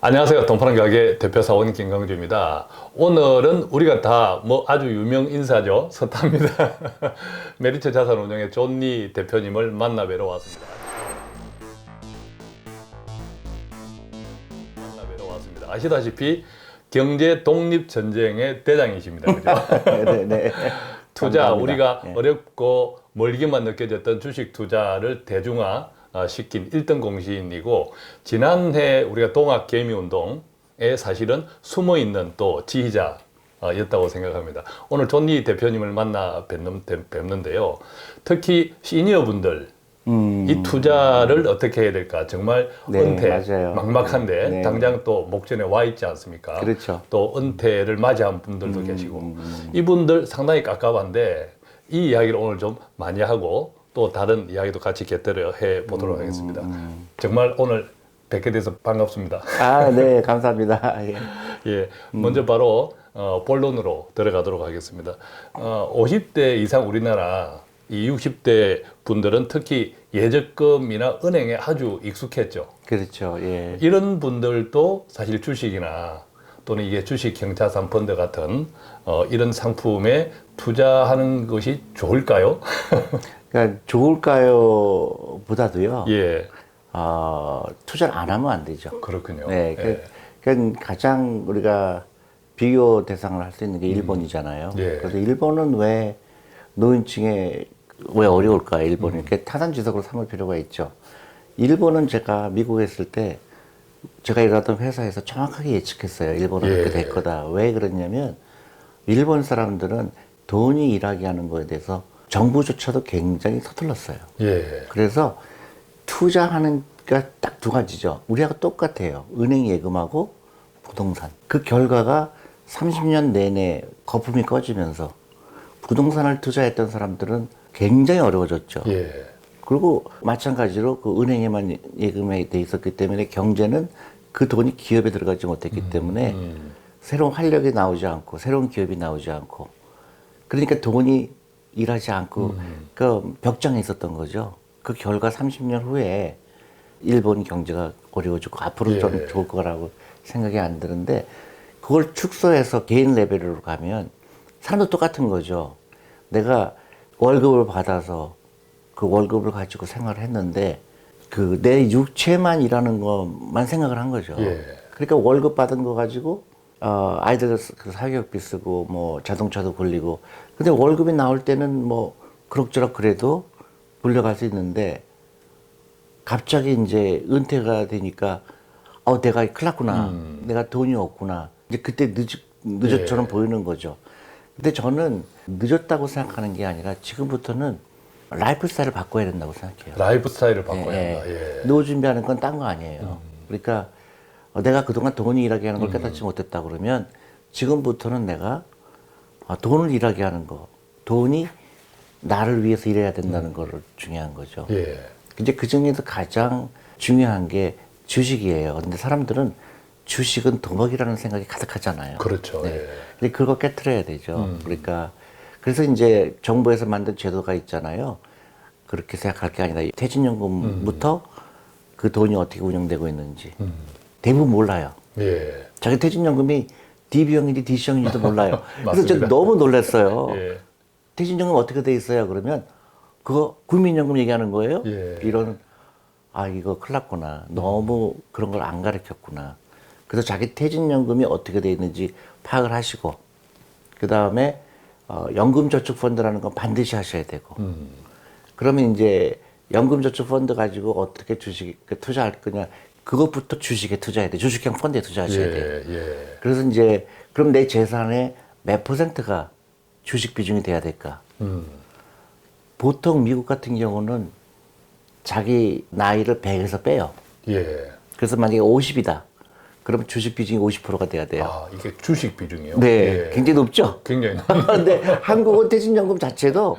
안녕하세요. 동파는 가게 대표사원 김강주입니다. 오늘은 우리가 다 아주 유명 인사죠. 서탑니다. 메리츠 자산운용의 존니 대표님을 만나 뵈러 왔습니다. 아시다시피 경제 독립 전쟁의 대장이십니다. 그죠? 네. 투자, 감사합니다. 우리가 네. 어렵고 멀게만 느껴졌던 주식 투자를 대중화 시킨 1등 공신이고, 지난해 우리가 동학개미운동에 사실은 숨어있는 또 지휘자였다고 생각합니다. 오늘 존니 대표님을 만나 뵙는데요. 특히 시니어분들, 이 투자를 어떻게 해야 될까? 정말 네, 은퇴, 맞아요. 막막한데 네. 당장 또 목전에 와 있지 않습니까? 그렇죠. 또 은퇴를 맞이한 분들도 계시고, 이분들 상당히 깝깝한데 이 이야기를 오늘 좀 많이 하고 또 다른 이야기도 같이 곁들여 해 보도록 하겠습니다. 정말 오늘 뵙게 돼서 반갑습니다. 아, 네, 감사합니다. 예. 예, 먼저 바로 본론으로 들어가도록 하겠습니다. 50대 이상 우리나라 이 60대 분들은 특히 예적금이나 은행에 아주 익숙했죠. 그렇죠. 예. 이런 분들도 사실 주식이나 또는 이게 주식 경차산 펀드 같은 이런 상품에 투자하는 것이 좋을까요? 그러니까 좋을까요? 보다도요. 예, 투자를 안 하면 안 되죠. 그렇군요. 네. 예. 그러니까 가장 우리가 비교 대상을 할 수 있는 게 일본이잖아요. 예. 그래서 일본은 왜 노인층에 왜 어려울까? 일본이 이렇게 타산지석으로 삼을 필요가 있죠. 일본은 제가 미국에 있을 때 제가 일하던 회사에서 정확하게 예측했어요. 일본은 예. 그렇게 될 거다. 왜 그랬냐면 일본 사람들은 돈이 일하게 하는 거에 대해서 정부조차도 굉장히 서툴렀어요. 예. 그래서 투자하는 게 딱 두 가지죠. 우리하고 똑같아요. 은행 예금하고 부동산. 그 결과가 30년 내내 거품이 꺼지면서 부동산을 투자했던 사람들은 굉장히 어려워졌죠. 예. 그리고 마찬가지로 그 은행에만 예금에 돼 있었기 때문에 경제는 그 돈이 기업에 들어가지 못했기 때문에 새로운 활력이 나오지 않고 새로운 기업이 나오지 않고, 그러니까 돈이 일하지 않고 그 벽장에 있었던 거죠. 그 결과 30년 후에 일본 경제가 어려워지고 앞으로 예. 좀 좋을 거라고 생각이 안 드는데, 그걸 축소해서 개인 레벨로 가면 사람도 똑같은 거죠. 내가 월급을 받아서 그 월급을 가지고 생활을 했는데 그 내 육체만 일하는 것만 생각을 한 거죠. 예. 그러니까 월급 받은 거 가지고 아이들 그 사교육비 쓰고 뭐 자동차도 굴리고, 근데 월급이 나올 때는 뭐 그럭저럭 그래도 물려갈 수 있는데 갑자기 이제 은퇴가 되니까 내가 큰일 났구나. 내가 돈이 없구나. 이제 그때 늦었처럼 예. 보이는 거죠. 근데 저는 늦었다고 생각하는 게 아니라 지금부터는 라이프 스타일을 바꿔야 된다고 생각해요. 라이프 스타일을 바꿔야 예, 한다. 예. 노후 준비하는 건 딴 거 아니에요. 그러니까 내가 그동안 돈이 일하게 하는 걸 깨닫지 못했다 그러면 지금부터는 내가 돈을 일하게 하는 거, 돈이 나를 위해서 일해야 된다는 거를 중요한 거죠. 예. 이제 그 중에서 가장 중요한 게 주식이에요. 근데 사람들은 주식은 도박이라는 생각이 가득하잖아요. 그렇죠. 네. 예. 근데 그거 깨트려야 되죠. 그러니까 그래서 이제 정부에서 만든 제도가 있잖아요. 그렇게 생각할 게 아니라 퇴직연금부터 그 돈이 어떻게 운영되고 있는지 대부분 몰라요. 예. 자기 퇴직연금이 DB형인지 DC형인지도 몰라요. 그래서 맞습니다. 제가 너무 놀랐어요. 예. 퇴직연금 어떻게 돼 있어요? 그러면 그거 국민연금 얘기하는 거예요? 예. 이런, 이거 큰일 났구나. 너무 그런 걸 안 가르쳤구나. 그래서 자기 퇴직연금이 어떻게 돼 있는지 파악을 하시고, 그 다음에 연금저축펀드라는 건 반드시 하셔야 되고, 그러면 이제 연금저축펀드 가지고 어떻게 주식 투자할 거냐, 그것부터 주식에 투자해야 돼. 주식형 펀드에 투자하셔야 돼요. 예. 그래서 이제 그럼 내 재산의 몇 퍼센트가 주식 비중이 돼야 될까? 보통 미국 같은 경우는 자기 나이를 100에서 빼요. 예. 그래서 만약에 50이다. 그러면 주식 비중이 50%가 돼야 돼요. 아, 이게 주식 비중이요? 네, 예. 굉장히 높죠? 굉장히 근데 한국은 퇴직연금 자체도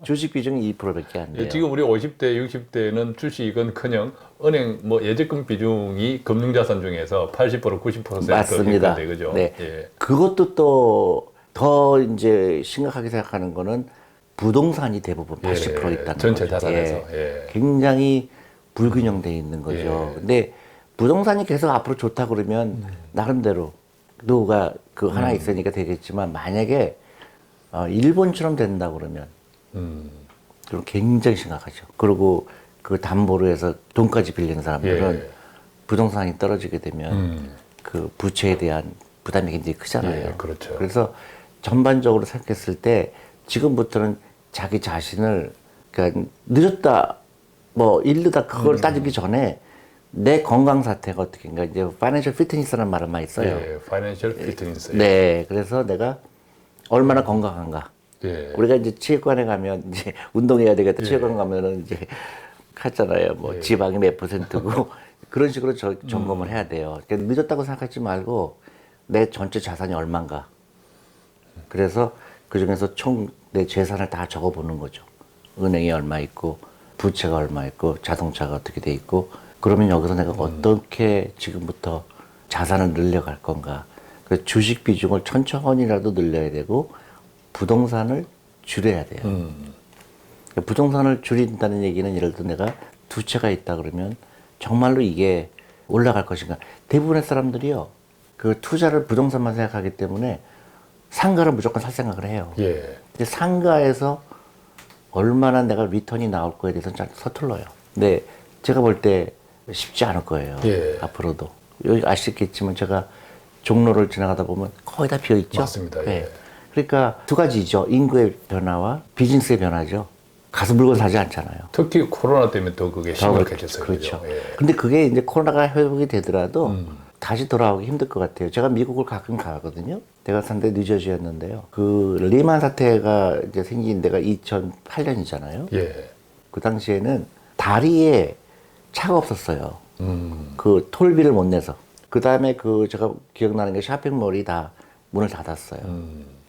주식 비중이 2%밖에 안 돼요. 지금 우리 50대, 60대는 주식은커녕 은행 예적금 비중이 금융자산 중에서 80%, 90% 맞습니다. 그죠? 네. 예. 그것도 또 더 이제 심각하게 생각하는 거는 부동산이 대부분 80% 있다는 전체 거죠. 자산에서. 예. 굉장히 불균형돼 있는 거죠. 예. 근데 부동산이 계속 앞으로 좋다 그러면 나름대로 노가 그 하나 있으니까 되겠지만 만약에 일본처럼 된다 그러면 그럼 굉장히 심각하죠. 그리고 그 담보로 해서 돈까지 빌리는 사람들은 예. 부동산이 떨어지게 되면 그 부채에 대한 부담이 굉장히 크잖아요. 예, 그렇죠. 그래서 전반적으로 생각했을 때 지금부터는 자기 자신을 그러니까 늦었다 뭐 이르다 그걸 따지기 전에 내 건강 상태가 어떻게인가 이제 파이낸셜 피트니스라는 말을 많이 써요. 예, 파이낸셜 피트니스. 네, 그래서 내가 얼마나 건강한가. 예. 우리가 이제 체육관에 가면 이제 운동해야 되겠다. 체육관 가면은 이제 하잖아요. 뭐 지방이 몇 %고 그런 식으로 점검을 해야 돼요. 그러니까 늦었다고 생각하지 말고 내 전체 자산이 얼마인가. 그래서 그 중에서 총 내 재산을 다 적어보는 거죠. 은행에 얼마 있고 부채가 얼마 있고 자동차가 어떻게 돼 있고 그러면 여기서 내가 어떻게 지금부터 자산을 늘려갈 건가. 그 주식 비중을 천천히라도 늘려야 되고 부동산을 줄여야 돼요. 부동산을 줄인다는 얘기는 예를 들어 내가 두 채가 있다 그러면 정말로 이게 올라갈 것인가. 대부분의 사람들이요. 그 투자를 부동산만 생각하기 때문에 상가를 무조건 살 생각을 해요. 예. 근데 상가에서 얼마나 내가 리턴이 나올 거에 대해서는 잘 서툴러요. 근데 제가 볼 때 쉽지 않을 거예요. 예. 앞으로도. 여기 아시겠지만 제가 종로를 지나가다 보면 거의 다 비어 있죠. 맞습니다. 예. 그러니까 두 가지죠. 인구의 변화와 비즈니스의 변화죠. 가서 물건 사지 않잖아요. 특히 코로나 때문에 더 그게 심각해졌어요. 그렇죠. 예. 근데 그게 이제 코로나가 회복이 되더라도 다시 돌아오기 힘들 것 같아요. 제가 미국을 가끔 가거든요. 내가 산 데 뉴저지였는데요. 그 리만 사태가 이제 생긴 데가 2008년이잖아요. 예. 그 당시에는 다리에 차가 없었어요. 그 톨비를 못 내서. 그 다음에 그 제가 기억나는 게 쇼핑몰이 다 문을 닫았어요.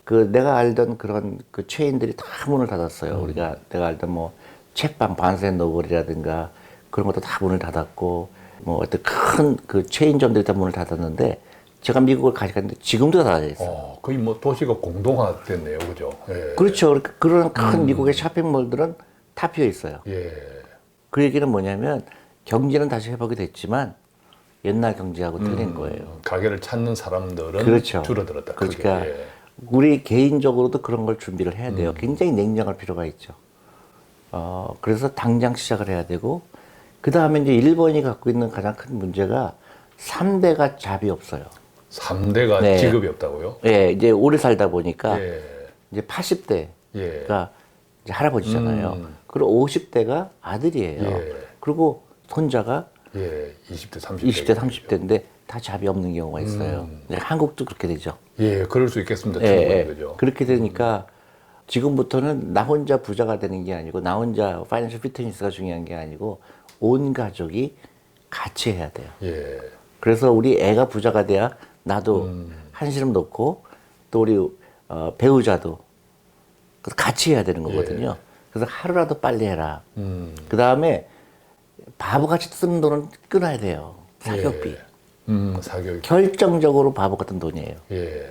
그 내가 알던 그런 그 체인들이 다 문을 닫았어요. 내가 알던 뭐 책방 반센노블이라든가 그런 것도 다 문을 닫았고 뭐 어떤 큰 그 체인점들이 다 문을 닫았는데 제가 미국을 가니까 지금도 다 닫아 있어요. 거의 뭐 도시가 공동화됐네요, 그죠? 예. 그렇죠. 그러니까 그런 큰 미국의 쇼핑몰들은 다 비어 있어요. 예. 그 얘기는 뭐냐면 경제는 다시 회복이 됐지만 옛날 경제하고 틀린 거예요. 가게를 찾는 사람들은 그렇죠. 줄어들었다. 그러니까 그게. 예. 우리 개인적으로도 그런 걸 준비를 해야 돼요. 굉장히 냉정할 필요가 있죠. 그래서 당장 시작을 해야 되고 그 다음에 이제 일본이 갖고 있는 가장 큰 문제가 3대가 잡이 없어요. 3대가 네. 직업이 없다고요? 예, 이제 오래 살다 보니까 예. 이제 80대가 예. 이제 할아버지잖아요. 그리고 50대가 아들이에요. 예. 그리고 손자가 예. 20대, 30대. 20대, 30대인데 다 잡이 없는 경우가 있어요. 이제 한국도 그렇게 되죠. 예, 그럴 수 있겠습니다. 예, 충분히 예. 그죠? 그렇게 되니까 지금부터는 나 혼자 부자가 되는 게 아니고 나 혼자 파이낸셜 피트니스가 중요한 게 아니고 온 가족이 같이 해야 돼요. 예. 그래서 우리 애가 부자가 돼야 나도 한시름 놓고 또 우리 배우자도 같이 해야 되는 거거든요. 그래서 하루라도 빨리 해라. 그 다음에 바보같이 쓰는 돈은 끊어야 돼요. 사교육비. 사교육. 결정적으로 바보 같은 돈이에요. 예.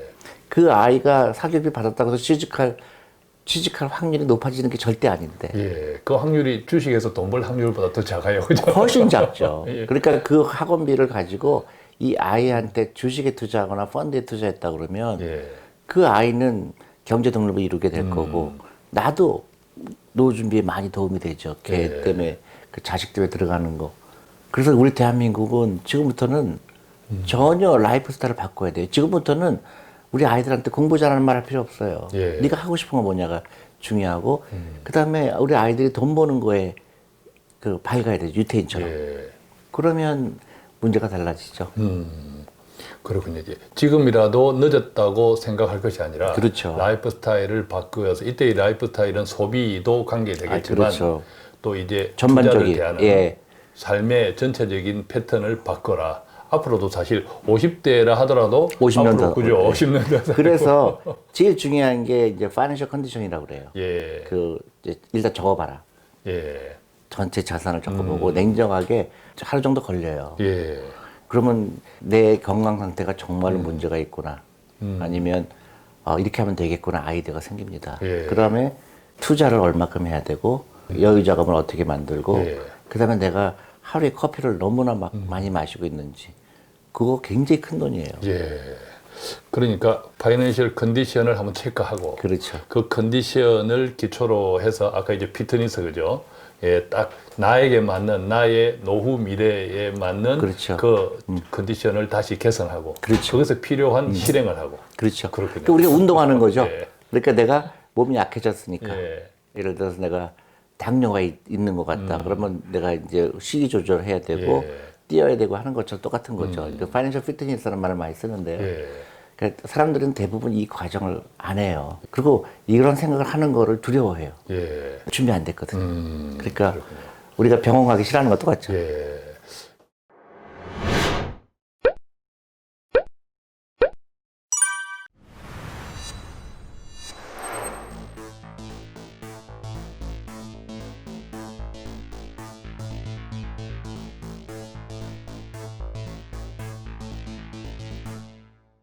그 아이가 사교육비 받았다고 해서 취직할 확률이 높아지는 게 절대 아닌데. 예. 그 확률이 주식에서 돈 벌 확률보다 더 작아요. 그죠? 훨씬 작죠. 예. 그러니까 그 학원비를 가지고 이 아이한테 주식에 투자하거나 펀드에 투자했다 그러면 예. 그 아이는 경제 독립을 이루게 될 거고 나도 노후 준비에 많이 도움이 되죠. 걔 때문에 그 자식 때문에 들어가는 거. 그래서 우리 대한민국은 지금부터는 전혀 라이프 스타일을 바꿔야 돼요. 지금부터는 우리 아이들한테 공부 잘하는 말 할 필요 없어요. 예. 네가 하고 싶은 거 뭐냐가 중요하고 그다음에 우리 아이들이 돈 버는 거에 그 밝아야 돼요. 유태인처럼. 예. 그러면 문제가 달라지죠. 그렇군요. 이제 지금이라도 늦었다고 생각할 것이 아니라 그렇죠. 라이프 스타일을 바꾸어서 이때의 라이프 스타일은 소비도 관계되겠지만 그렇죠. 또 이제 전반적인, 투자를 대하는 예. 삶의 전체적인 패턴을 바꿔라. 앞으로도 사실 50대라 하더라도 50년 앞으로 더. 그죠? 네. 50년 더. 그래서 제일 중요한 게 이제 파이낸셜 컨디션이라고 그래요. 예. 그 이제 일단 적어봐라. 예. 전체 자산을 적어보고 냉정하게 하루 정도 걸려요. 예. 그러면 내 건강 상태가 정말로 문제가 있구나. 아니면 이렇게 하면 되겠구나 아이디어가 생깁니다. 예. 그다음에 투자를 얼마큼 해야 되고 여유 자금을 어떻게 만들고 예. 그다음에 내가 하루에 커피를 너무나 막 많이 마시고 있는지 그거 굉장히 큰 돈이에요. 예. 그러니까 파이낸셜 컨디션을 한번 체크하고 그렇죠. 그 컨디션을 기초로 해서 아까 이제 피트니스 그죠? 예, 딱 나에게 맞는 나의 노후 미래에 맞는 그렇죠. 그 컨디션을 다시 개선하고 그렇죠. 거기서 필요한 실행을 하고 그렇죠. 그렇군요. 그러니까 우리가 운동하는 거죠. 예. 그러니까 내가 몸이 약해졌으니까 예. 예를 들어서 내가 당뇨가 있는 것 같다. 그러면 내가 이제 식이 조절을 해야 되고 예. 뛰어야 되고 하는 것처럼 똑같은 거죠. 그러니까 파이낸셜 피트니스라는 말을 많이 쓰는데요. 예. 그러니까 사람들은 대부분 이 과정을 안 해요. 그리고 이런 생각을 하는 거를 두려워해요. 예. 준비 안 됐거든요. 그러니까 우리가 병원 가기 싫어하는 거 똑같죠. 예.